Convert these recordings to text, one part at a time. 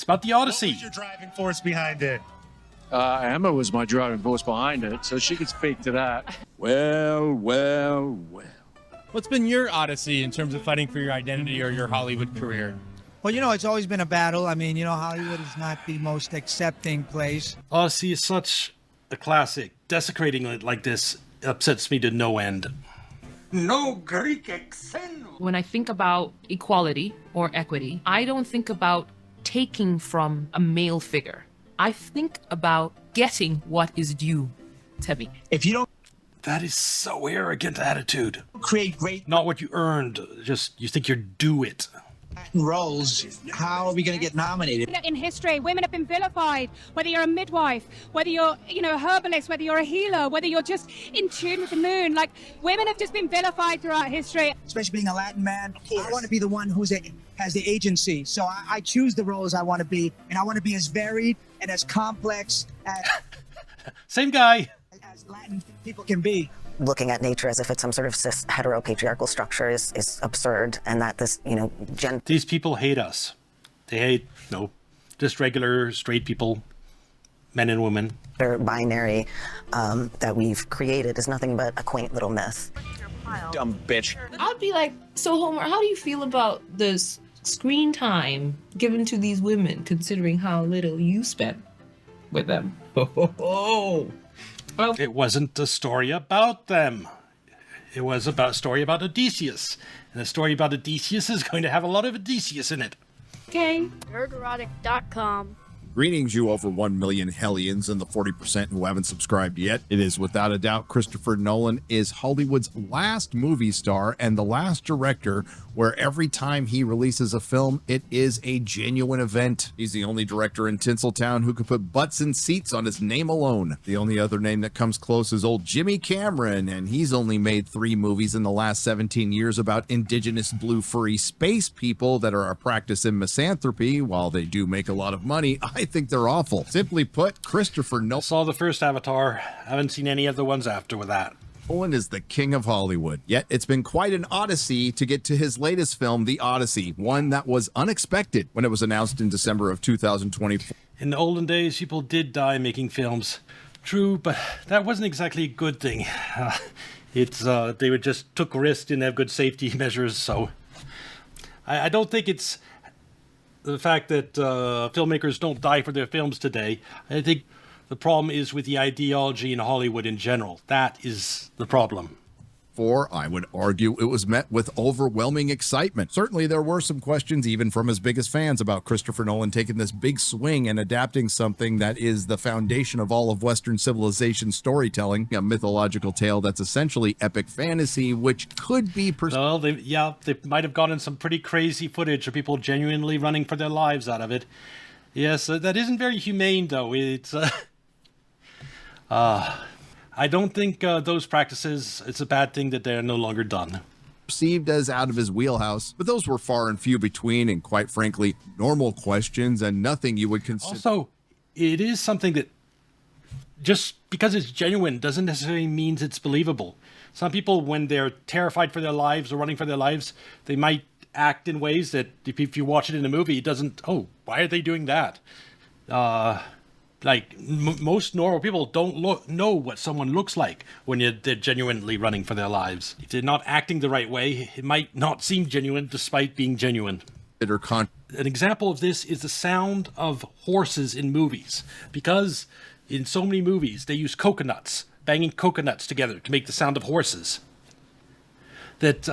about the Odyssey. What was your driving force behind it? Emma was my driving force behind it, so she could speak to that. Well. What's been your Odyssey in terms of fighting for your identity or your Hollywood career? Well, it's always been a battle. I mean, Hollywood is not the most accepting place. Odyssey is such a classic. Desecrating it like this upsets me to no end. No Greek accent. When I think about equality or equity, I don't think about taking from a male figure. I think about getting what is due to me. If you don't That is so arrogant attitude. create great Not what you earned, just you think you're due it. roles, how are we going to get nominated? In history, women have been vilified, whether you're a midwife, whether you're, a herbalist, whether you're a healer, whether you're just in tune with the moon. Like, women have just been vilified throughout history. Especially being a Latin man, I want to be the one who has the agency. So I choose the roles I want to be, and I want to be as varied and as complex Same guy. as Latin people can be. Looking at nature as if it's some sort of cis heteropatriarchal structure is absurd, and that this, These people hate us. They hate, just regular straight people, men and women. gender binary that we've created is nothing but a quaint little myth. Dumb bitch. I'd be like, so Homer, how do you feel about the screen time given to these women, considering how little you spent with them? Well, It wasn't a story about them. It was a story about Odysseus. And the story about Odysseus is going to have a lot of Odysseus in it. okay. Nerderotic.com. Greetings, you over 1 million hellions and the 40% who haven't subscribed yet. It is without a doubt Christopher Nolan is Hollywood's last movie star and the last director where every time he releases a film, it is a genuine event. He's the only director in Tinseltown who could put butts in seats on his name alone. The only other name that comes close is old Jimmy Cameron, and he's only made 3 movies in the last 17 years about indigenous blue furry space people that are a practice in misanthropy. While they do make a lot of money, I think they're awful. Simply put, Christopher Saw the first Avatar. Haven't seen any of the ones after with that. Nolan is the king of Hollywood. Yet it's been quite an odyssey to get to his latest film, The Odyssey, one that was unexpected when it was announced in December of 2024. In the olden days, people did die making films. True, but that wasn't exactly a good thing. They would just took risks, didn't have good safety measures, so I don't think it's the fact that filmmakers don't die for their films today. I think the problem is with the ideology in Hollywood in general. That is the problem. I would argue it was met with overwhelming excitement. Certainly there were some questions, even from his biggest fans, about Christopher Nolan taking this big swing and adapting something that is the foundation of all of Western civilization storytelling, a mythological tale that's essentially epic fantasy, which could be... Well, they might have gotten some pretty crazy footage of people genuinely running for their lives out of it. Yes, that isn't very humane, though. It's... I don't think those practices, it's a bad thing that they're no longer done. Perceived as out of his wheelhouse, but those were far and few between, and quite frankly, normal questions and nothing you would consider. Also, it is something that just because it's genuine doesn't necessarily mean it's believable. Some people, when they're terrified for their lives or running for their lives, they might act in ways that if you watch it in a movie, it doesn't, why are they doing that? Most normal people don't know what someone looks like when they're genuinely running for their lives. If they're not acting the right way, it might not seem genuine despite being genuine. An example of this is the sound of horses in movies. Because in so many movies, they use coconuts, banging coconuts together to make the sound of horses. That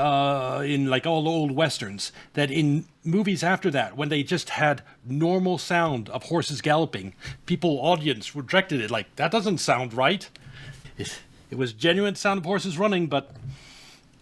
in like all old westerns, that in movies after that, when they just had normal sound of horses galloping, audience rejected it like, that doesn't sound right. It was genuine sound of horses running, but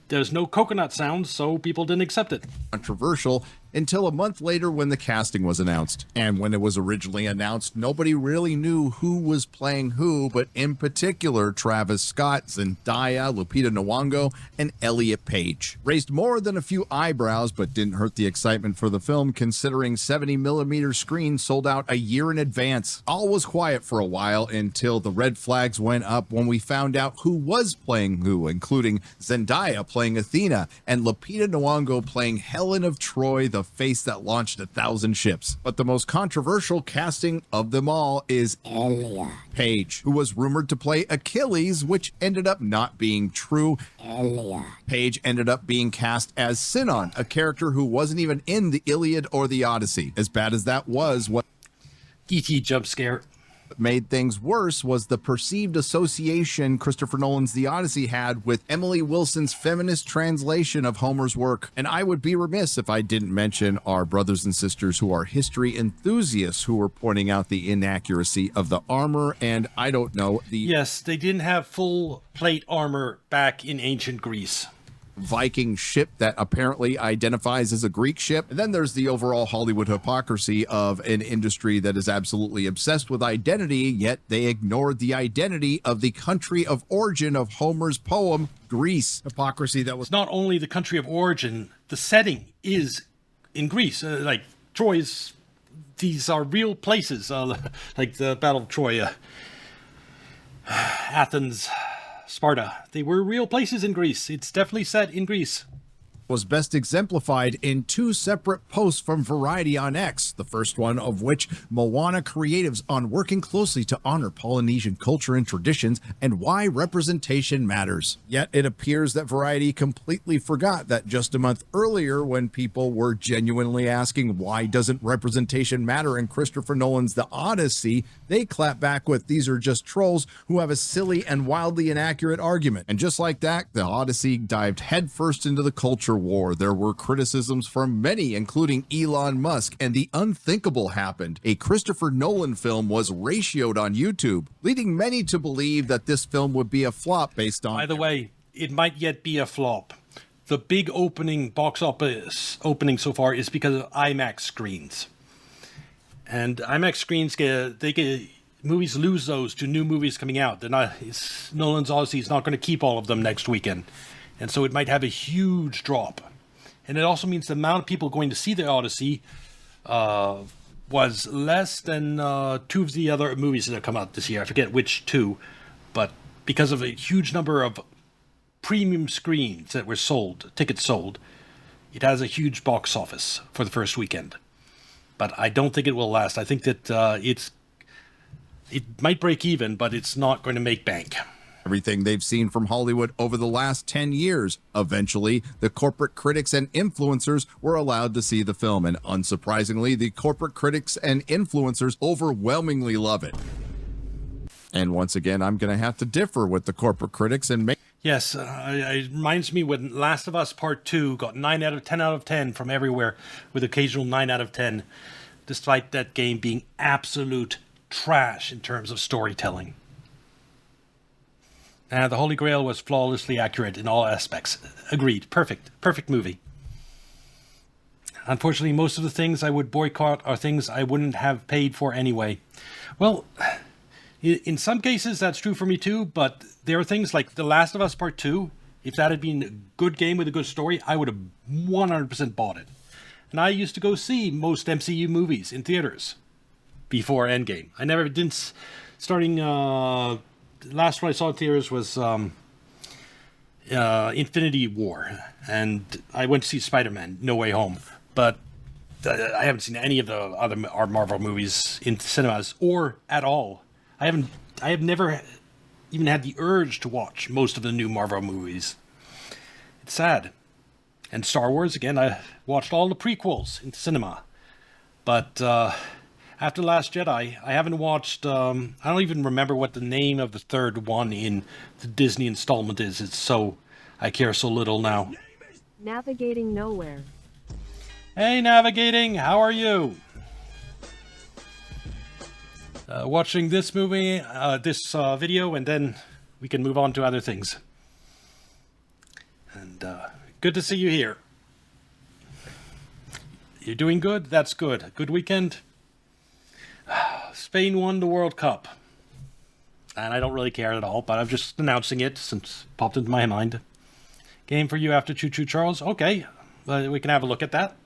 there's no coconut sound, so people didn't accept it. Controversial until a month later when the casting was announced. And when it was originally announced, nobody really knew who was playing who, but in particular, Travis Scott, Zendaya, Lupita Nyong'o, and Elliot Page. Raised more than a few eyebrows, but didn't hurt the excitement for the film, considering 70mm screens sold out a year in advance. All was quiet for a while until the red flags went up when we found out who was playing who, including Zendaya playing Athena and Lupita Nyong'o playing Helen of Troy, the the face that launched 1,000 ships. But the most controversial casting of them all is Elliot Page, who was rumored to play Achilles, which ended up not being true. Elliot Page ended up being cast as Sinon, a character who wasn't even in the Iliad or the Odyssey. As bad as that was, what E.T. jump scare. made things worse was the perceived association Christopher Nolan's The Odyssey had with Emily Wilson's feminist translation of Homer's work. And I would be remiss if I didn't mention our brothers and sisters who are history enthusiasts who were pointing out the inaccuracy of the armor and, I don't know, the Yes, they didn't have full plate armor back in ancient Greece. Viking ship that apparently identifies as a Greek ship. And then there's the overall Hollywood hypocrisy of an industry that is absolutely obsessed with identity, yet they ignored the identity of the country of origin of Homer's poem, Greece. Hypocrisy that was It's not only the country of origin, the setting is in Greece. Like Troy's, these are real places, like the Battle of Troy, Athens, Sparta. They were real places in Greece. It's definitely set in Greece. was best exemplified in two separate posts from Variety on X, the first one of which Moana creatives on working closely to honor Polynesian culture and traditions and why representation matters. Yet it appears that Variety completely forgot that just a month earlier, when people were genuinely asking why doesn't representation matter in Christopher Nolan's The Odyssey, they clap back with, these are just trolls who have a silly and wildly inaccurate argument. And just like that, The Odyssey dived headfirst into the culture war. There were criticisms from many, including Elon Musk, and the unthinkable happened. A Christopher Nolan film was ratioed on YouTube, leading many to believe that this film would be a flop based on... By the way, it might yet be a flop. The big opening box office opening so far is because of IMAX screens. And IMAX screens movies lose those to new movies coming out. Nolan's Odyssey is not going to keep all of them next weekend. And so it might have a huge drop. And it also means the amount of people going to see the Odyssey was less than two of the other movies that have come out this year. I forget which two. But because of a huge number of premium screens that were sold, tickets sold, it has a huge box office for the first weekend. But I don't think it will last. I think that it might break even, but it's not going to make bank. Everything they've seen from Hollywood over the last 10 years. Eventually, the corporate critics and influencers were allowed to see the film, and unsurprisingly, the corporate critics and influencers overwhelmingly love it. And once again, I'm going to have to differ with the corporate critics and make... Yes, it reminds me when Last of Us Part 2 got 9 out of 10 out of 10 from everywhere, with occasional 9 out of 10, despite that game being absolute trash in terms of storytelling. The Holy Grail was flawlessly accurate in all aspects. Agreed. Perfect movie. Unfortunately, most of the things I would boycott are things I wouldn't have paid for anyway. Well, in some cases that's true for me too, but there are things like The Last of Us Part 2. If that had been a good game with a good story, I would have 100% bought it. And I used to go see most MCU movies in theaters before Endgame. I never did, starting... last one I saw in theaters was Infinity War, and I went to see Spider-Man No Way Home, but I haven't seen any of the other Marvel movies in cinemas or at all. I have never even had the urge to watch most of the new Marvel movies. It's sad. And Star Wars, again, I watched all the prequels in cinema, but after Last Jedi, I haven't watched, I don't even remember what the name of the third one in the Disney installment is. It's so, I care so little now. Navigating nowhere. Hey, Navigating, how are you? Watching this movie, this video, and then we can move on to other things. And good to see you here. You're doing good? That's good. Good weekend? Spain won the World Cup. And I don't really care at all, but I'm just announcing it since it popped into my mind. Game for you after Choo Choo Charles? Okay, we can have a look at that.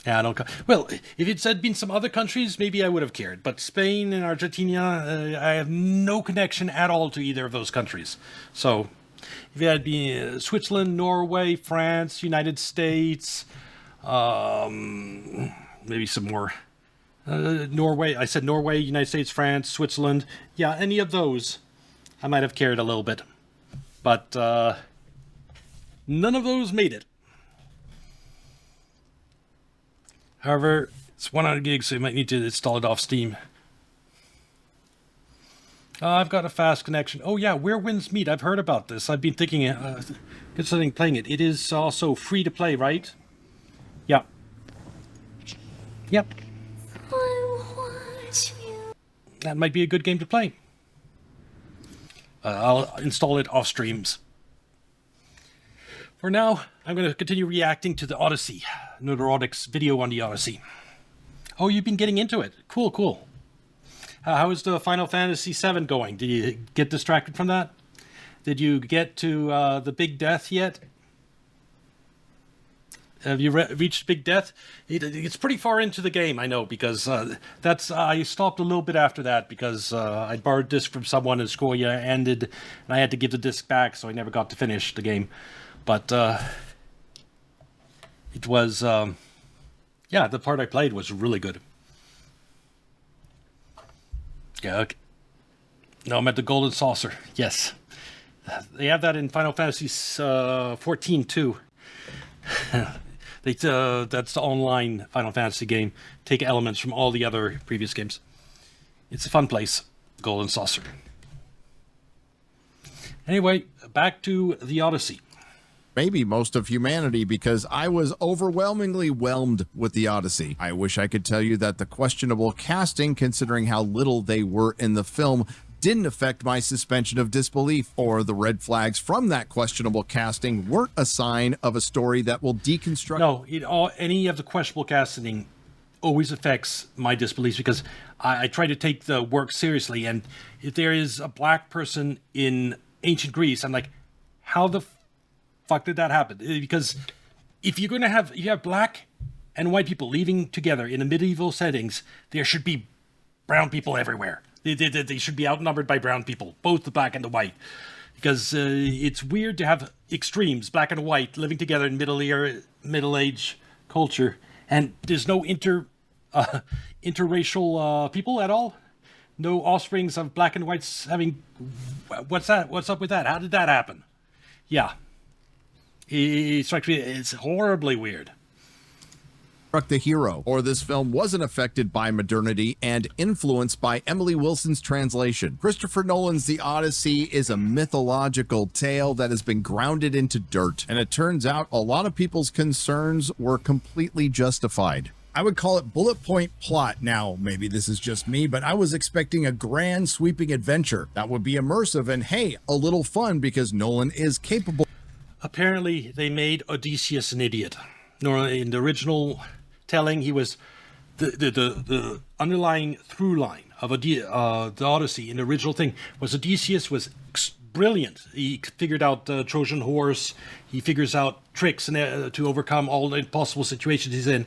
Yeah, I don't... Well, if it had been some other countries, maybe I would have cared. But Spain and Argentina, I have no connection at all to either of those countries. So, If you had Switzerland, Norway, France, United States, maybe some more. Norway, I said Norway, United States, France, Switzerland. Yeah, any of those, I might have cared a little bit. But none of those made it. However, it's 100 gigs, so you might need to install it off Steam. I've got a fast connection. Oh yeah, Where Winds Meet. I've heard about this. I've been thinking, considering playing it. It is also free to play, right? Yep. Yep. That might be a good game to play. I'll install it off streams. For now, I'm going to continue reacting to the Odyssey. Neurotic's video on the Odyssey. Oh, you've been getting into it. Cool, cool. How is the Final Fantasy VII going? Did you get distracted from that? Did you get to the big death yet? Have you reached big death? It's pretty far into the game, I know, because I stopped a little bit after that because I borrowed a disc from someone and Scoria ended, and I had to give the disc back, so I never got to finish the game. But it was, yeah, the part I played was really good. Yeah, okay. No, I'm at the Golden Saucer. Yes. They have that in Final Fantasy 14 too. That's the online Final Fantasy game. Take elements from all the other previous games. It's a fun place, Golden Saucer. Anyway, back to the Odyssey. Maybe most of humanity, because I was overwhelmingly whelmed with the Odyssey. I wish I could tell you that the questionable casting, considering how little they were in the film, didn't affect my suspension of disbelief, or the red flags from that questionable casting weren't a sign of a story that will deconstruct. No, any of the questionable casting always affects my disbelief, because I try to take the work seriously, and if there is a black person in ancient Greece, I'm like, how the fuck did that happen? Because if you're going to have, you have black and white people living together in the medieval settings, there should be brown people everywhere. They should be outnumbered by brown people, both the black and the white. Because it's weird to have extremes, black and white, living together in middle-age culture, and there's no interracial people at all? No offsprings of black and whites having... What's that? What's up with that? How did that happen? Yeah. It strikes me, it's horribly weird. The hero, or this film wasn't affected by modernity and influenced by Emily Wilson's translation. Christopher Nolan's The Odyssey is a mythological tale that has been grounded into dirt, and it turns out a lot of people's concerns were completely justified. I would call it bullet point plot. Now, maybe this is just me, but I was expecting a grand sweeping adventure that would be immersive and, hey, a little fun, because Nolan is capable. Apparently, they made Odysseus an idiot. In the original telling, he was the underlying through line of the Odyssey in the original thing was Odysseus was brilliant. He figured out the Trojan horse. He figures out tricks and to overcome all the impossible situations he's in.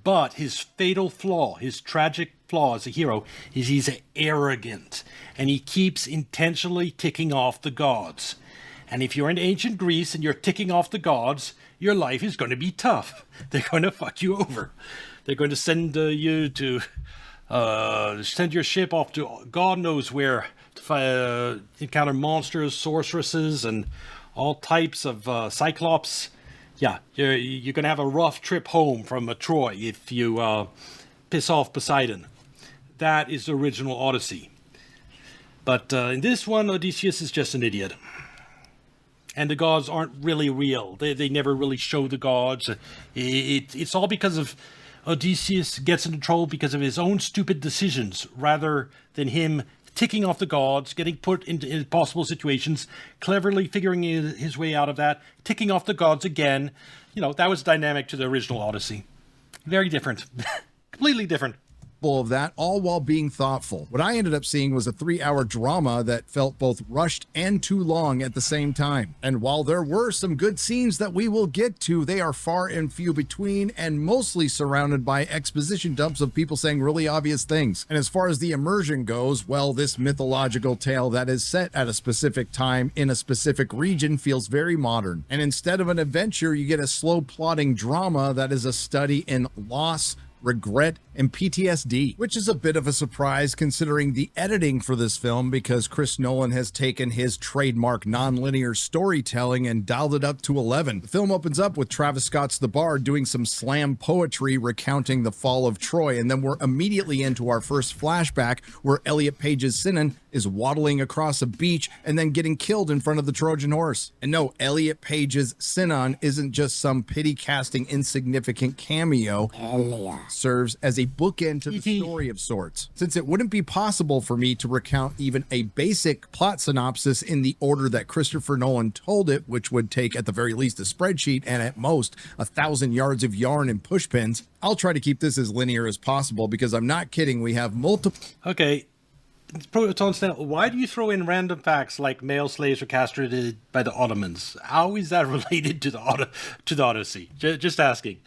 But his fatal flaw, his tragic flaw as a hero, is he's arrogant, and he keeps intentionally ticking off the gods. And if you're in ancient Greece and you're ticking off the gods, your life is going to be tough. They're going to fuck you over. They're going to send you to send your ship off to God knows where to encounter monsters, sorceresses, and all types of cyclops. Yeah, you're going to have a rough trip home from Troy if you piss off Poseidon. That is the original Odyssey. But in this one, Odysseus is just an idiot. And the gods aren't really real. They never really show the gods. It's all because of Odysseus gets into trouble because of his own stupid decisions, rather than him ticking off the gods, getting put into impossible situations, cleverly figuring his way out of that, ticking off the gods again. You know, that was dynamic to the original Odyssey. Very different. Completely different. of that, all while being thoughtful. What I ended up seeing was a 3-hour drama that felt both rushed and too long at the same time. And while there were some good scenes that we will get to, they are far and few between and mostly surrounded by exposition dumps of people saying really obvious things. And as far as the immersion goes, well, this mythological tale that is set at a specific time in a specific region feels very modern. And instead of an adventure, you get a slow plotting drama that is a study in loss, regret, and PTSD, which is a bit of a surprise considering the editing for this film, because Chris Nolan has taken his trademark nonlinear storytelling and dialed it up to 11. The film opens up with Travis Scott's The Bard doing some slam poetry recounting the fall of Troy, and then we're immediately into our first flashback where Elliot Page's Sinan is waddling across a beach and then getting killed in front of the Trojan horse. And no, Elliot Page's Sinan isn't just some pity-casting insignificant cameo. Serves as a bookend to the story of sorts. Since it wouldn't be possible for me to recount even a basic plot synopsis in the order that Christopher Nolan told it, which would take at the very least a spreadsheet and at most 1,000 yards of yarn and pushpins, I'll try to keep this as linear as possible because I'm not kidding, we have multiple... Okay, why do you throw in random facts like male slaves were castrated by the Ottomans? How is that related to the Odyssey? Just asking.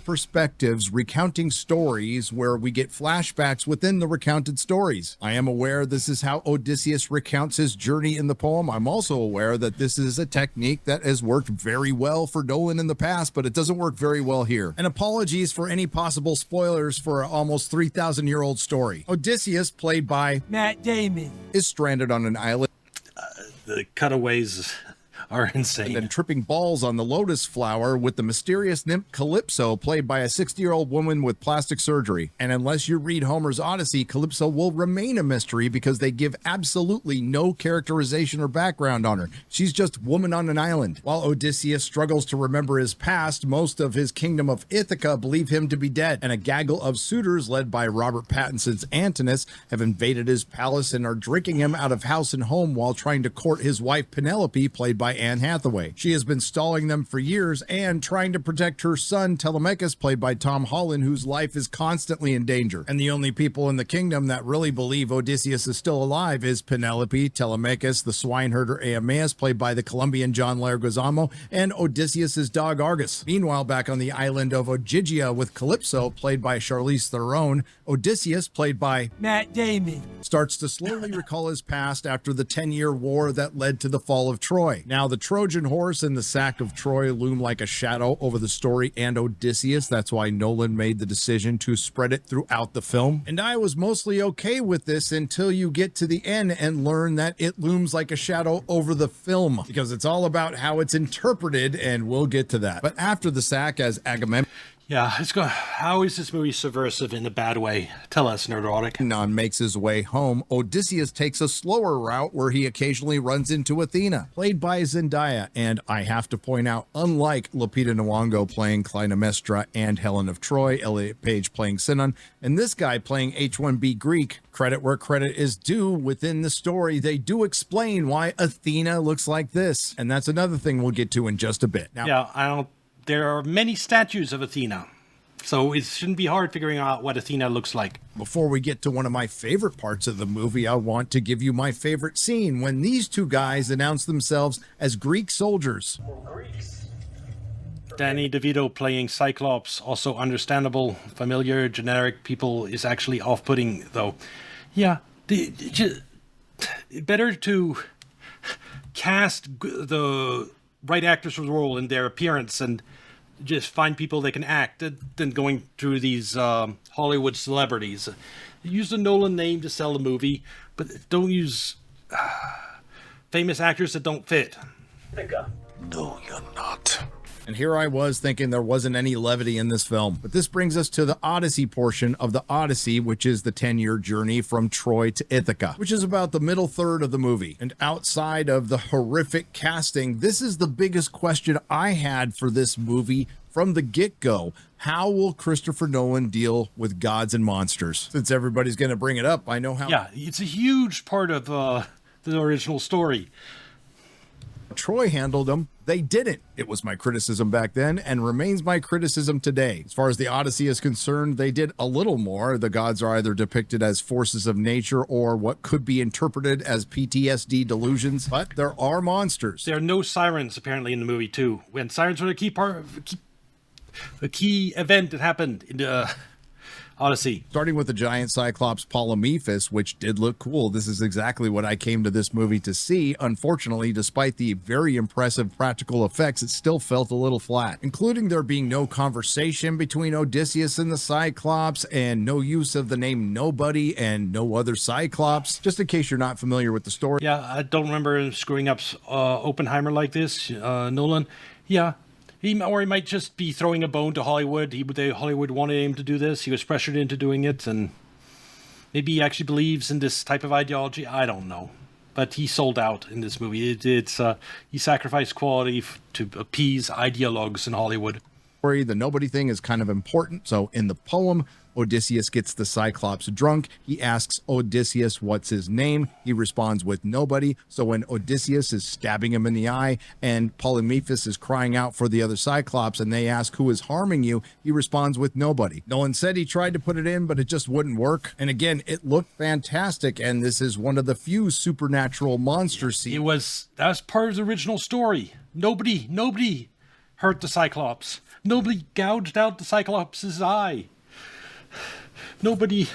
Perspectives recounting stories where we get flashbacks within the recounted stories. I am aware this is how Odysseus recounts his journey in the poem. I'm also aware that this is a technique that has worked very well for Nolan in the past, but it doesn't work very well here. And apologies for any possible spoilers for an almost 3,000-year-old story. Odysseus, played by Matt Damon, is stranded on an island. The cutaways are insane. And tripping balls on the lotus flower with the mysterious nymph Calypso, played by a 60-year-old woman with plastic surgery. And unless you read Homer's Odyssey, Calypso will remain a mystery because they give absolutely no characterization or background on her. She's just woman on an island. While Odysseus struggles to remember his past, most of his kingdom of Ithaca believe him to be dead, and a gaggle of suitors led by Robert Pattinson's Antinous have invaded his palace and are drinking him out of house and home while trying to court his wife Penelope, played by Anne Hathaway. She has been stalling them for years and trying to protect her son Telemachus, played by Tom Holland, whose life is constantly in danger. And the only people in the kingdom that really believe Odysseus is still alive is Penelope, Telemachus, the swineherder Aeneas, played by the Colombian John Leguizamo, and Odysseus's dog Argus. Meanwhile, back on the island of Ogygia with Calypso, played by Charlize Theron, Odysseus, played by Matt Damon, starts to slowly recall his past after the 10-year war that led to the fall of Troy. Now, the Trojan horse and the sack of Troy loom like a shadow over the story and Odysseus. That's why Nolan made the decision to spread it throughout the film. And I was mostly okay with this until you get to the end and learn that it looms like a shadow over the film, because it's all about how it's interpreted, and we'll get to that. But after the sack, as Agamemnon... Yeah, how is this movie subversive in a bad way? Tell us, Nerdotic. Non makes his way home. Odysseus takes a slower route where he occasionally runs into Athena, played by Zendaya, and I have to point out, unlike Lupita Nyong'o playing Clytemnestra and Helen of Troy, Elliot Page playing Sinon, and this guy playing H-1B Greek, credit where credit is due, within the story, they do explain why Athena looks like this. And that's another thing we'll get to in just a bit. Now, yeah, there are many statues of Athena, so it shouldn't be hard figuring out what Athena looks like. Before we get to one of my favorite parts of the movie, I want to give you my favorite scene when these two guys announce themselves as Greek soldiers. Danny DeVito playing Cyclops, also understandable, familiar, generic people is actually off-putting, though. Yeah, better to cast the right actors for the role and their appearance and just find people that can act than going through these Hollywood celebrities. Use the Nolan name to sell the movie, but don't use famous actors that don't fit. No, you're not. And here I was thinking there wasn't any levity in this film. But this brings us to the Odyssey portion of the Odyssey, which is the 10-year journey from Troy to Ithaca, which is about the middle third of the movie. And outside of the horrific casting, this is the biggest question I had for this movie from the get-go. How will Christopher Nolan deal with gods and monsters? Since everybody's going to bring it up, I know how. Yeah, it's a huge part of the original story. Troy handled them. They didn't. It was my criticism back then and remains my criticism today. As far as the Odyssey is concerned, they did a little more. The gods are either depicted as forces of nature or what could be interpreted as PTSD delusions, but there are monsters. There are no sirens apparently in the movie too. When sirens were a key event that happened in the Odyssey. Starting with the giant Cyclops Polymephus, which did look cool. This is exactly what I came to this movie to see. Unfortunately, despite the very impressive practical effects, it still felt a little flat, including there being no conversation between Odysseus and the Cyclops, and no use of the name Nobody and no other Cyclops. Just in case you're not familiar with the story. Yeah, I don't remember screwing up Oppenheimer like this, Nolan. Yeah. He might just be throwing a bone to Hollywood. Hollywood wanted him to do this. He was pressured into doing it, and maybe he actually believes in this type of ideology. I don't know. But he sold out in this movie. He sacrificed quality to appease ideologues in Hollywood. The nobody thing is kind of important. So in the poem, Odysseus gets the Cyclops drunk. He asks Odysseus what's his name. He responds with nobody. So when Odysseus is stabbing him in the eye and Polymephus is crying out for the other Cyclops and they ask who is harming you, he responds with nobody. Nolan said he tried to put it in, but it just wouldn't work. And again, it looked fantastic. And this is one of the few supernatural monster scenes. That was part of the original story. Nobody hurt the Cyclops. Nobody gouged out the Cyclops' eye. Nobody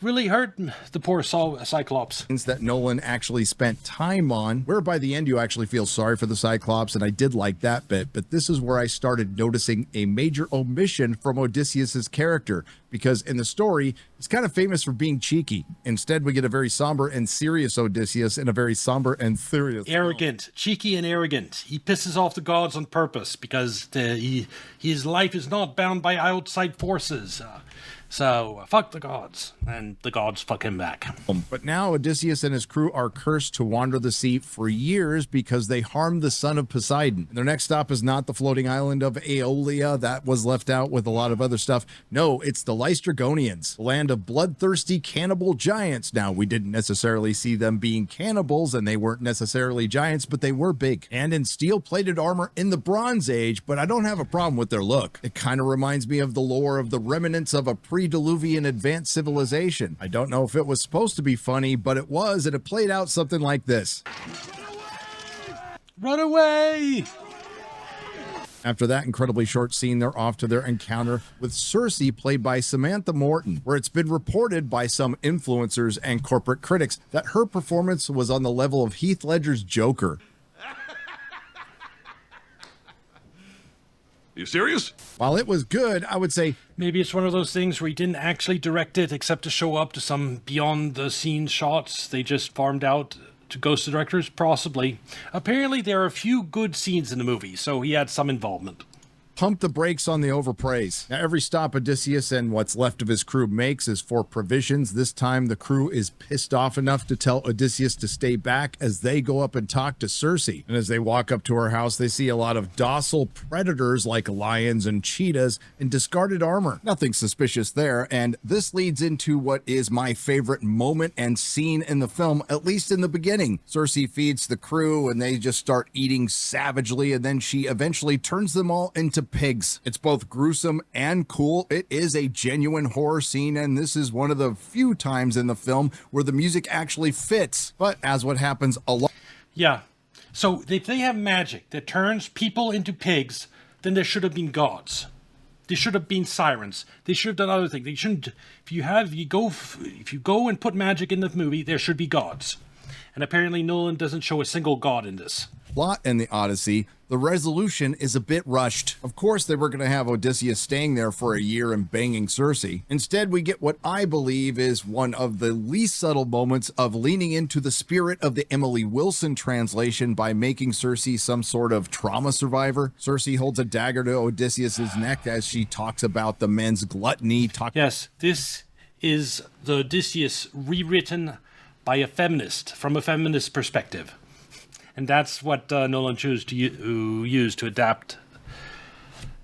really hurt the poor Cyclops. That Nolan actually spent time on, where by the end you actually feel sorry for the Cyclops, and I did like that bit, but this is where I started noticing a major omission from Odysseus's character, because in the story, he's kind of famous for being cheeky. Instead, we get a very somber and serious Odysseus in a very somber and serious arrogant, cheeky and arrogant. He pisses off the gods on purpose because his life is not bound by outside forces. So, fuck the gods, and the gods fuck him back. But now Odysseus and his crew are cursed to wander the sea for years because they harmed the son of Poseidon. Their next stop is not the floating island of Aeolia. That was left out with a lot of other stuff. No, it's the Lystragonians, the land of bloodthirsty cannibal giants. Now, we didn't necessarily see them being cannibals, and they weren't necessarily giants, but they were big and in steel-plated armor in the Bronze Age, but I don't have a problem with their look. It kind of reminds me of the lore of the remnants of a pre-Diluvian advanced civilization. I don't know if it was supposed to be funny, but it was, and it played out something like this. Run away! After that incredibly short scene, they're off to their encounter with Circe, played by Samantha Morton, where it's been reported by some influencers and corporate critics that her performance was on the level of Heath Ledger's Joker. You serious? While it was good, I would say maybe it's one of those things where he didn't actually direct it except to show up to some beyond the scene shots. They just farmed out to ghost directors, possibly. Apparently there are a few good scenes in the movie, so he had some involvement. Pump the brakes on the overpraise. Now, every stop Odysseus and what's left of his crew makes is for provisions. This time, the crew is pissed off enough to tell Odysseus to stay back as they go up and talk to Circe. And as they walk up to her house, they see a lot of docile predators like lions and cheetahs in discarded armor. Nothing suspicious there, and this leads into what is my favorite moment and scene in the film, at least in the beginning. Circe feeds the crew, and they just start eating savagely, and then she eventually turns them all into pigs. It's both gruesome and cool. It is a genuine horror scene, and this is one of the few times in the film where the music actually fits. But as what happens a lot. Yeah. So if they have magic that turns people into pigs, then there should have been gods. There should have been sirens. They should have done other things. They shouldn't. If you go and put magic in the movie, there should be gods. And apparently Nolan doesn't show a single god in this. Plot in the Odyssey, the resolution is a bit rushed. Of course, they were going to have Odysseus staying there for a year and banging Circe. Instead, we get what I believe is one of the least subtle moments of leaning into the spirit of the Emily Wilson translation by making Circe some sort of trauma survivor. Circe holds a dagger to Odysseus's neck as she talks about the men's gluttony. Yes, this is the Odysseus rewritten by a feminist, from a feminist perspective. And that's what Nolan chose to use to adapt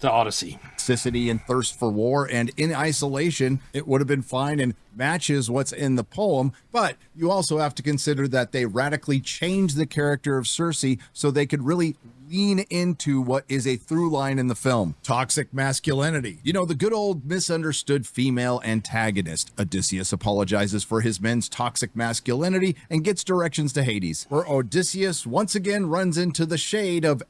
the Odyssey. toxicity and thirst for war, and in isolation, it would have been fine and matches what's in the poem. But you also have to consider that they radically changed the character of Cersei so they could really lean into what is a through line in the film: toxic masculinity. You know, the good old misunderstood female antagonist. Odysseus apologizes for his men's toxic masculinity and gets directions to Hades, where Odysseus once again runs into the shade of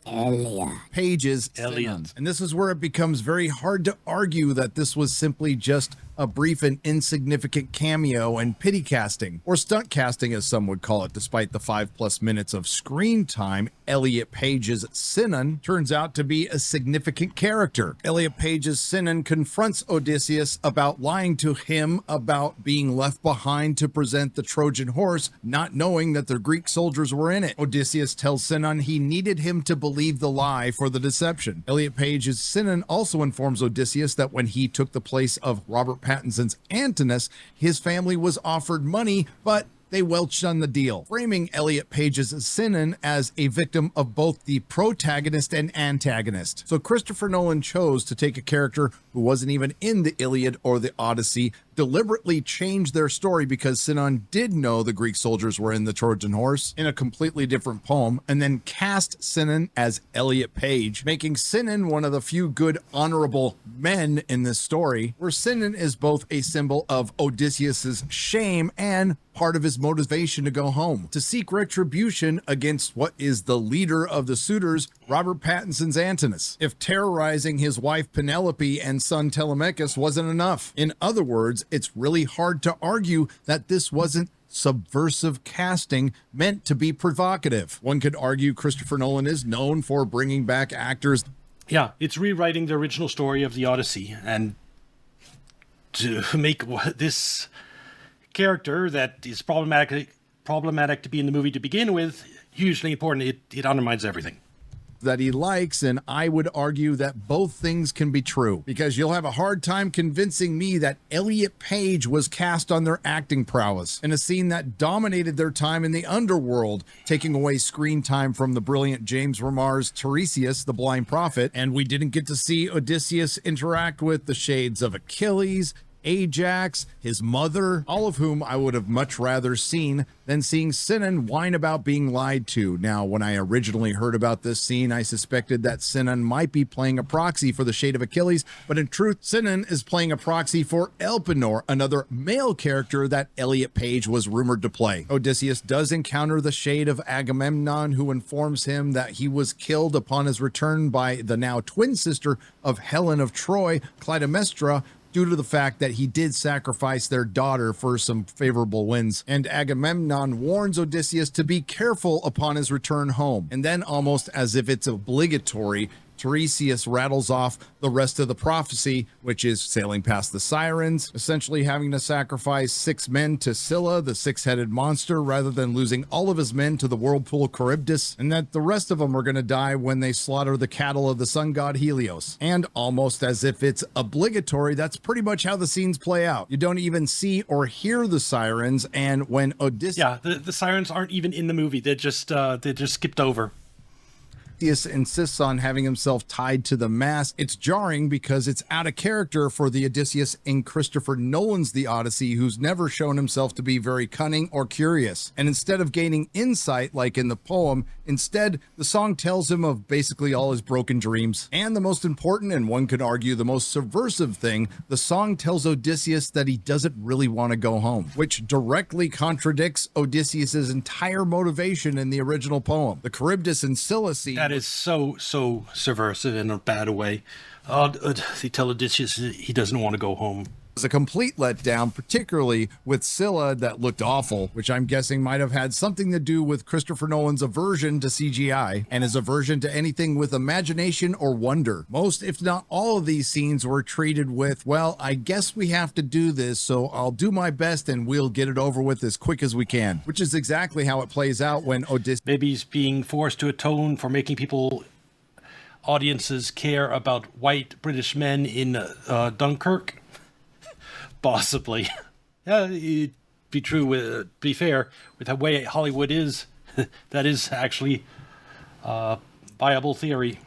Page's Sinon. And this is where it becomes very hard to argue that this was simply just a brief and insignificant cameo and pity casting, or stunt casting as some would call it. Despite the 5+ minutes of screen time, Elliot Page's Sinon turns out to be a significant character. Elliot Page's Sinon confronts Odysseus about lying to him about being left behind to present the Trojan horse, not knowing that the Greek soldiers were in it. Odysseus tells Sinon he needed him to believe the lie for the deception. Elliot Page's Sinon also informs Odysseus that when he took the place of Robert Pattinson's Antinous, his family was offered money, but they welched on the deal, framing Elliot Page's Sinon as a victim of both the protagonist and antagonist. So Christopher Nolan chose to take a character who wasn't even in the Iliad or the Odyssey, deliberately change their story because Sinon did know the Greek soldiers were in the Trojan horse in a completely different poem, and then cast Sinon as Elliot Page, making Sinon one of the few good honorable men in this story, where Sinon is both a symbol of Odysseus's shame and part of his motivation to go home, to seek retribution against what is the leader of the suitors, Robert Pattinson's Antinous, if terrorizing his wife Penelope and son Telemachus wasn't enough. In other words, it's really hard to argue that this wasn't subversive casting meant to be provocative. One could argue Christopher Nolan is known for bringing back actors. Yeah, it's rewriting the original story of the Odyssey, and to make this character that is problematic to be in the movie to begin with hugely important. It undermines everything that he likes, and I would argue that both things can be true, because you'll have a hard time convincing me that Elliot Page was cast on their acting prowess in a scene that dominated their time in the underworld, taking away screen time from the brilliant James Remar's Tiresias, the Blind Prophet, and we didn't get to see Odysseus interact with the shades of Achilles, Ajax, his mother, all of whom I would have much rather seen than seeing Sinon whine about being lied to. Now, when I originally heard about this scene, I suspected that Sinon might be playing a proxy for the Shade of Achilles, but in truth, Sinon is playing a proxy for Elpenor, another male character that Elliot Page was rumored to play. Odysseus does encounter the Shade of Agamemnon, who informs him that he was killed upon his return by the now twin sister of Helen of Troy, Clytemnestra, due to the fact that he did sacrifice their daughter for some favorable winds. And Agamemnon warns Odysseus to be careful upon his return home. And then, almost as if it's obligatory, Tiresias rattles off the rest of the prophecy, which is sailing past the Sirens, essentially having to sacrifice 6 men to Scylla, the 6-headed monster, rather than losing all of his men to the whirlpool Charybdis, and that the rest of them are going to die when they slaughter the cattle of the sun god Helios. And almost as if it's obligatory, that's pretty much how the scenes play out. You don't even see or hear the sirens, and when Odysseus... Yeah, the sirens aren't even in the movie. They're just skipped over. Odysseus insists on having himself tied to the mast. It's jarring because it's out of character for the Odysseus in Christopher Nolan's The Odyssey, who's never shown himself to be very cunning or curious. And instead of gaining insight like in the poem, instead the song tells him of basically all his broken dreams. And the most important, and one could argue the most subversive thing, the song tells Odysseus that he doesn't really want to go home, which directly contradicts Odysseus's entire motivation in the original poem. The Charybdis and Scylla scene... That is so subversive in a bad way. They tell Odysseus he doesn't want to go home. Was a complete letdown, particularly with Scylla, that looked awful, which I'm guessing might have had something to do with Christopher Nolan's aversion to CGI and his aversion to anything with imagination or wonder. Most, if not all, of these scenes were treated with, well, I guess we have to do this, so I'll do my best and we'll get it over with as quick as we can, which is exactly how it plays out when Odysseus... Maybe he's being forced to atone for making audiences care about white British men in Dunkirk. Possibly. Yeah, it'd be true, be fair, with the way Hollywood is, that is actually a viable theory.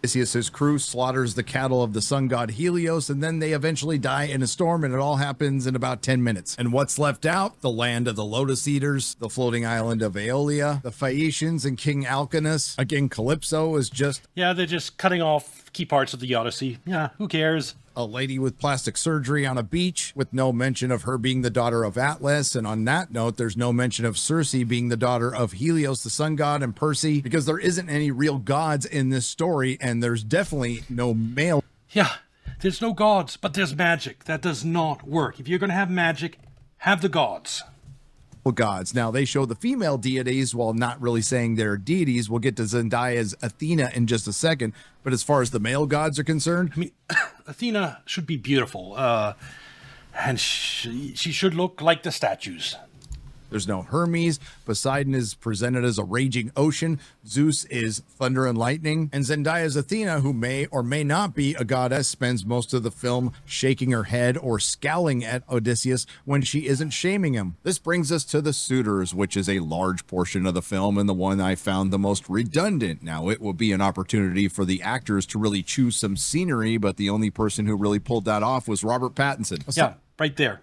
Odysseus' crew slaughters the cattle of the sun god Helios, and then they eventually die in a storm, and it all happens in about 10 minutes. And what's left out? The land of the Lotus Eaters, the floating island of Aeolia, the Phaeacians, and King Alcinous. Again, Calypso is just... Yeah, they're just cutting off key parts of the Odyssey. Yeah, who cares? A lady with plastic surgery on a beach with no mention of her being the daughter of Atlas. And on that note, there's no mention of Circe being the daughter of Helios, the sun god, and Perse, because there isn't any real gods in this story, and there's definitely no male. Yeah, there's no gods, but there's magic. That does not work. If you're going to have magic, have the gods. Gods. Now, they show the female deities while not really saying they're deities. We'll get to Zendaya's Athena in just a second. But as far as the male gods are concerned, I mean, Athena should be beautiful. And she should look like the statues. there's no Hermes. Poseidon is presented as a raging ocean. Zeus is thunder and lightning. And Zendaya's Athena, who may or may not be a goddess, spends most of the film shaking her head or scowling at Odysseus when she isn't shaming him. This brings us to the suitors, which is a large portion of the film and the one I found the most redundant. Now, it will be an opportunity for the actors to really choose some scenery, but the only person who really pulled that off was Robert Pattinson. Yeah, right there.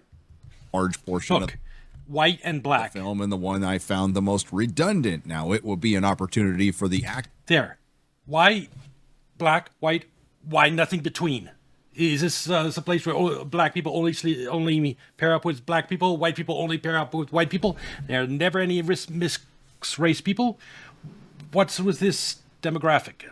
Large portion Look, of white and black. the film and the one I found the most redundant. Now, it will be an opportunity for the act. There. Why black, white, why nothing between? Is this a place where black people only pair up with black people, white people only pair up with white people? There are never any mixed race people? What's with this demographic?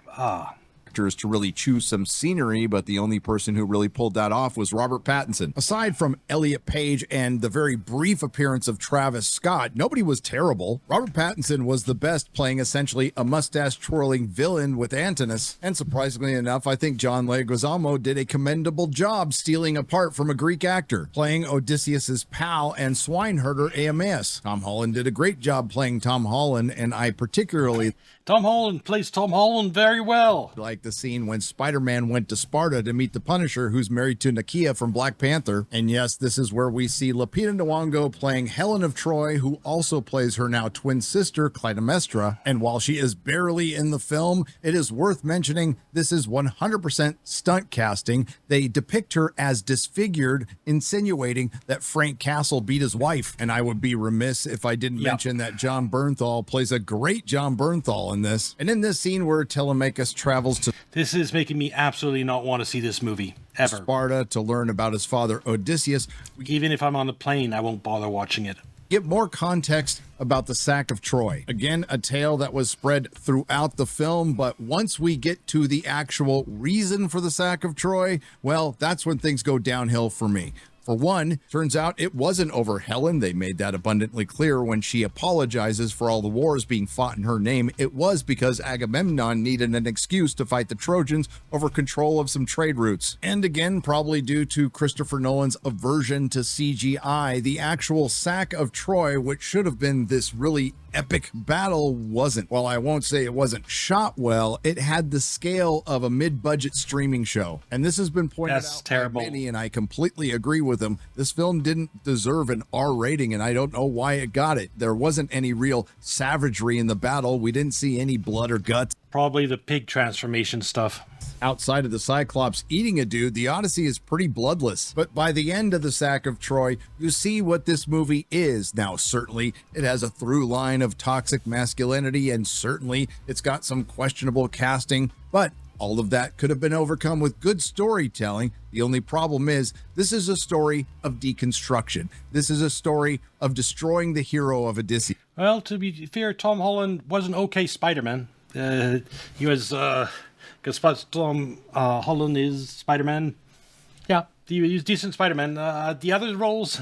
To really choose some scenery, but the only person who really pulled that off was Robert Pattinson. Aside from Elliot Page and the very brief appearance of Travis Scott, nobody was terrible. Robert Pattinson was the best, playing essentially a mustache-twirling villain with Antinous. And surprisingly enough, I think John Leguizamo did a commendable job stealing a part from a Greek actor, playing Odysseus's pal and swineherder Aeneas. Tom Holland did a great job playing Tom Holland, and I particularly... Tom Holland plays Tom Holland very well. Like the scene when Spider-Man went to Sparta to meet the Punisher, who's married to Nakia from Black Panther. And yes, this is where we see Lupita Nyong'o playing Helen of Troy, who also plays her now twin sister, Clytemnestra. And while she is barely in the film, it is worth mentioning this is 100% stunt casting. They depict her as disfigured, insinuating that Frank Castle beat his wife. And I would be remiss if I didn't mention that John Bernthal plays a great John Bernthal in this. And in this scene where Telemachus travels to... This is making me absolutely not want to see this movie, ever. Sparta to learn about his father, Odysseus. Even if I'm on the plane, I won't bother watching it. Get more context about the sack of Troy. Again, a tale that was spread throughout the film, but once we get to the actual reason for the sack of Troy, well, that's when things go downhill for me. For one, turns out it wasn't over Helen. They made that abundantly clear when she apologizes for all the wars being fought in her name. It was because Agamemnon needed an excuse to fight the Trojans over control of some trade routes. And again, probably due to Christopher Nolan's aversion to CGI, the actual sack of Troy, which should have been this really epic battle, wasn't. While I won't say it wasn't shot well, it had the scale of a mid-budget streaming show. And this has been pointed out by many, and I completely agree with them. This film didn't deserve an R rating, and I don't know why it got it. There wasn't any real savagery in the battle. We didn't see any blood or guts. Probably the pig transformation stuff. Outside of the Cyclops eating a dude, the Odyssey is pretty bloodless. But by the end of the sack of Troy, you see what this movie is. Now, certainly, it has a through line of toxic masculinity, and certainly it's got some questionable casting, but all of that could have been overcome with good storytelling. The only problem is, this is a story of deconstruction. This is a story of destroying the hero of Odyssey. Well, to be fair, Tom Holland was an okay Spider-Man. He was, because Tom Holland is Spider-Man. Yeah, he was decent Spider-Man. The other roles,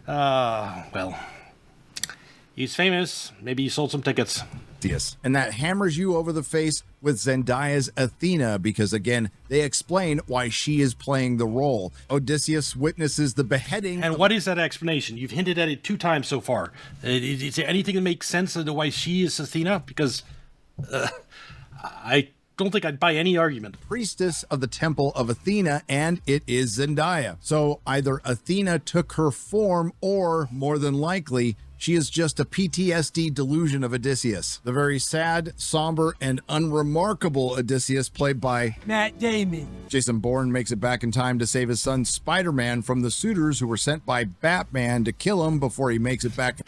well, he's famous. Maybe he sold some tickets. Yes. And that hammers you over the face with Zendaya's Athena, because again, they explain why she is playing the role. Odysseus witnesses the beheading. And what is that explanation? You've hinted at it 2 times so far. Is there anything that makes sense as to why she is Athena? Because I don't think I'd buy any argument. Priestess of the Temple of Athena, and it is Zendaya. So either Athena took her form, or more than likely, she is just a PTSD delusion of Odysseus. The very sad, somber, and unremarkable Odysseus, played by Matt Damon. Jason Bourne, makes it back in time to save his son Spider-Man from the suitors who were sent by Batman to kill him before he makes it back.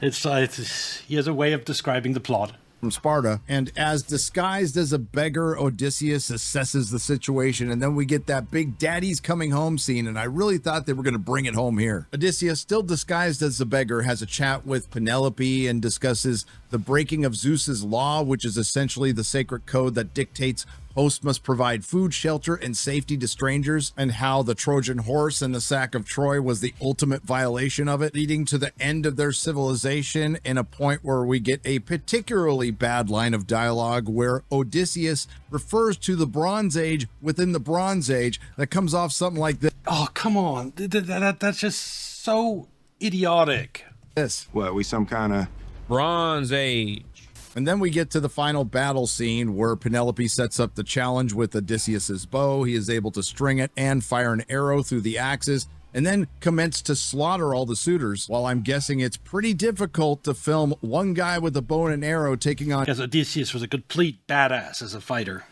It's he has a way of describing the plot. From Sparta, and as disguised as a beggar, Odysseus assesses the situation, and then we get that big daddy's coming home scene, and I really thought they were going to bring it home here. Odysseus, still disguised as a beggar, has a chat with Penelope and discusses the breaking of Zeus's law, which is essentially the sacred code that dictates hosts must provide food, shelter, and safety to strangers, and how the Trojan horse and the sack of Troy was the ultimate violation of it, leading to the end of their civilization, in a point where we get a particularly bad line of dialogue where Odysseus refers to the Bronze Age within the Bronze Age that comes off something like this. Oh, come on. That's just so idiotic. What, we some kind of Bronze Age. And then we get to the final battle scene where Penelope sets up the challenge with Odysseus's bow. He is able to string it and fire an arrow through the axis, and then commence to slaughter all the suitors. While I'm guessing it's pretty difficult to film one guy with a bow and an arrow taking on Because Odysseus was a complete badass as a fighter.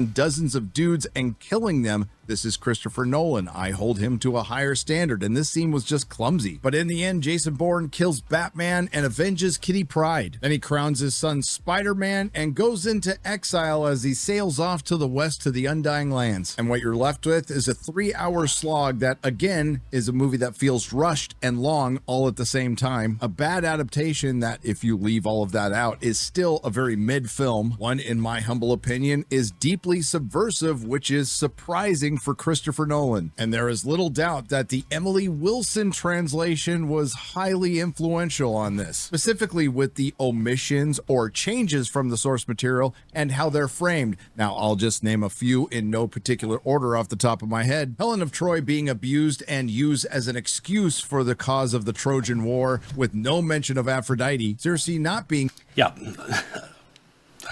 dozens of dudes and killing them. This is Christopher Nolan. I hold him to a higher standard, and this scene was just clumsy. But in the end, Jason Bourne kills Batman and avenges Kitty Pryde. Then he crowns his son Spider-Man and goes into exile as he sails off to the west to the Undying Lands. And what you're left with is a 3-hour slog that, again, is a movie that feels rushed and long all at the same time. A bad adaptation that, if you leave all of that out, is still a very mid film. One, in my humble opinion, is deeply subversive, which is surprising for Christopher Nolan. And there is little doubt that the Emily Wilson translation was highly influential on this, specifically with the omissions or changes from the source material and how they're framed. Now, I'll just name a few in no particular order off the top of my head. Helen of Troy being abused and used as an excuse for the cause of the Trojan War, with no mention of Aphrodite. Circe not being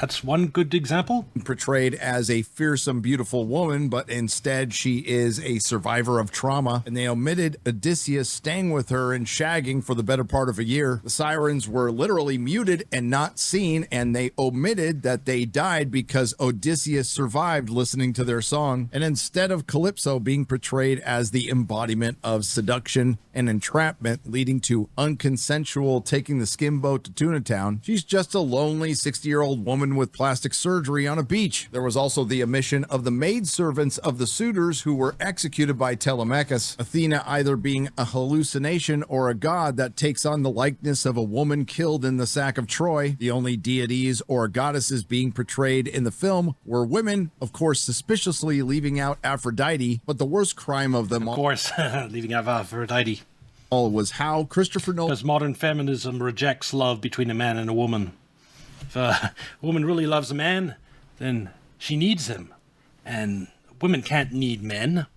That's one good example. Portrayed as a fearsome, beautiful woman, but instead she is a survivor of trauma, and they omitted Odysseus staying with her and shagging for the better part of a year. The sirens were literally muted and not seen, and they omitted that they died because Odysseus survived listening to their song. And instead of Calypso being portrayed as the embodiment of seduction and entrapment, leading to unconsensual taking the skin boat to Tuna Town, she's just a lonely 60-year-old woman with plastic surgery on a beach. There was also the omission of the maidservants of the suitors who were executed by Telemachus, Athena either being a hallucination or a god that takes on the likeness of a woman killed in the sack of Troy. The only deities or goddesses being portrayed in the film were women, of course suspiciously leaving out Aphrodite, but the worst crime of them all, Of course, leaving out Aphrodite. was how Christopher Nolan... Because modern feminism rejects love between a man and a woman. If a woman really loves a man, then she needs him. And women can't need men.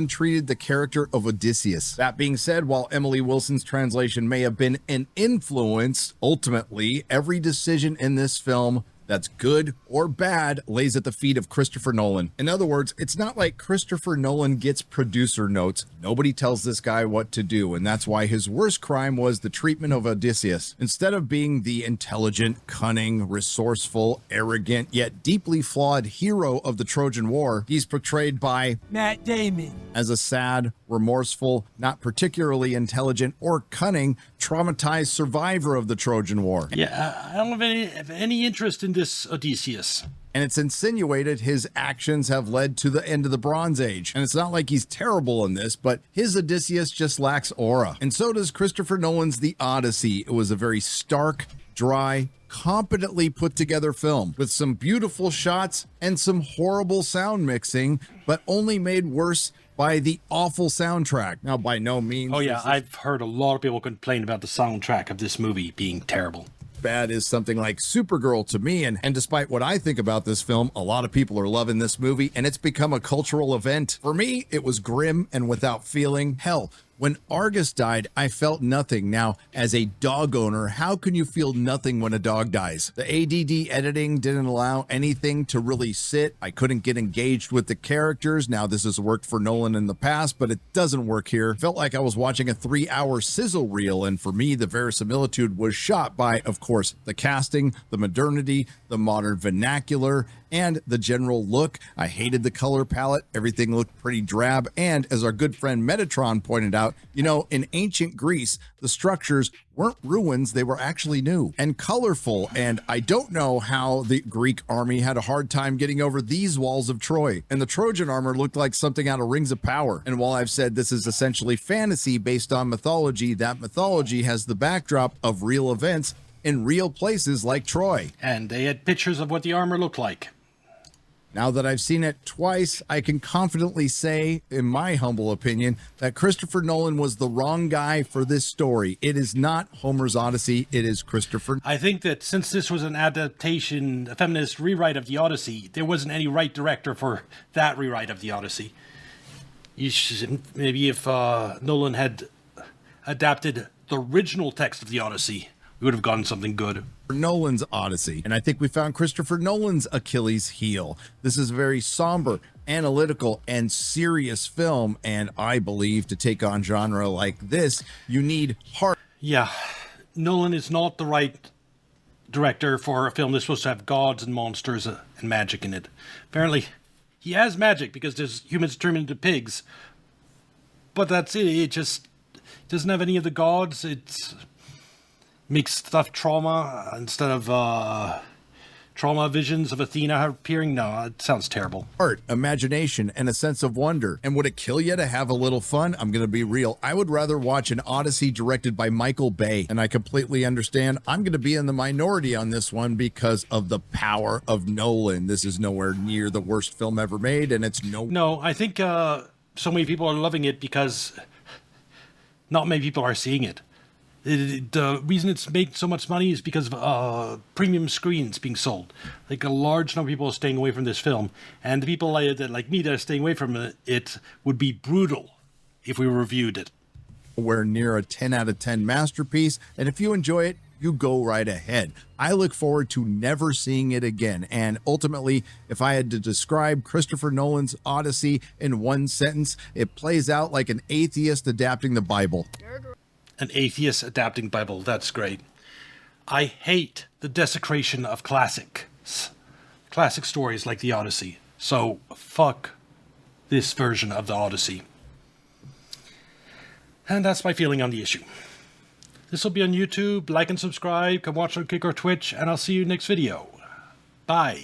Treated the character of Odysseus. That being said, while Emily Wilson's translation may have been an influence, ultimately, every decision in this film that's good or bad lays at the feet of Christopher Nolan. In other words, it's not like Christopher Nolan gets producer notes. Nobody tells this guy what to do, and that's why his worst crime was the treatment of Odysseus. Instead of being the intelligent, cunning, resourceful, arrogant, yet deeply flawed hero of the Trojan War, he's portrayed by Matt Damon as a sad, remorseful, not particularly intelligent or cunning, traumatized survivor of the Trojan War. Yeah, I don't have any interest in this Odysseus. And it's insinuated his actions have led to the end of the Bronze Age. And it's not like he's terrible in this, but his Odysseus just lacks aura. And so does Christopher Nolan's The Odyssey. It was a very stark, dry, competently put together film with some beautiful shots and some horrible sound mixing, but only made worse by the awful soundtrack. Now, by no means... Oh yeah, I've heard a lot of people complain about the soundtrack of this movie being terrible. Bad is something like Supergirl to me, and despite what I think about this film, a lot of people are loving this movie, and it's become a cultural event. For me, it was grim and without feeling. Hell, When Argus died, I felt nothing. Now, as a dog owner, how can you feel nothing when a dog dies? The ADD editing didn't allow anything to really sit. I couldn't get engaged with the characters. Now, this has worked for Nolan in the past, but it doesn't work here. Felt like I was watching a 3-hour sizzle reel, and for me, the verisimilitude was shot by, of course, the casting, the modernity, the modern vernacular, and the general look. I hated the color palette. Everything looked pretty drab. And as our good friend Metatron pointed out, you know, in ancient Greece, the structures weren't ruins, they were actually new and colorful. And I don't know how the Greek army had a hard time getting over these walls of Troy. And the Trojan armor looked like something out of Rings of Power. And while I've said this is essentially fantasy based on mythology, that mythology has the backdrop of real events in real places like Troy. And they had pictures of what the armor looked like. Now that I've seen it twice, I can confidently say, in my humble opinion, that Christopher Nolan was the wrong guy for this story. It is not Homer's Odyssey, it is Christopher. I think that since this was an adaptation, a feminist rewrite of the Odyssey, there wasn't any right director for that rewrite of the Odyssey. You should, maybe if Nolan had adapted the original text of the Odyssey, we would have gotten something good. Nolan's Odyssey, and I think we found Christopher Nolan's Achilles heel. This is a very somber, analytical, and serious film, and I believe to take on genre like this, you need heart. Yeah, Nolan is not the right director for a film that's supposed to have gods and monsters and magic in it. Apparently, he has magic because there's humans turned into pigs, but that's it. It just doesn't have any of the gods. It's makes stuff trauma instead of trauma visions of Athena appearing. No, it sounds terrible. Art, imagination, and a sense of wonder. And would it kill you to have a little fun? I'm going to be real. I would rather watch an Odyssey directed by Michael Bay. And I completely understand I'm going to be in the minority on this one because of the power of Nolan. This is nowhere near the worst film ever made, and it's No, I think so many people are loving it because not many people are seeing it. The reason it's made so much money is because of premium screens being sold. Like a large number of people are staying away from this film, and the people like me that are staying away from it would be brutal if we reviewed it. We're near a 10 out of 10 masterpiece, and if you enjoy it, you go right ahead. I look forward to never seeing it again. And ultimately, if I had to describe Christopher Nolan's Odyssey in one sentence, it plays out like an atheist adapting the Bible. An atheist adapting Bible. That's great. I hate the desecration of classic stories like the Odyssey. So fuck this version of the Odyssey. And that's my feeling on the issue. This will be on YouTube. Like and subscribe. Come watch on Kick or Twitch, and I'll see you next video. Bye.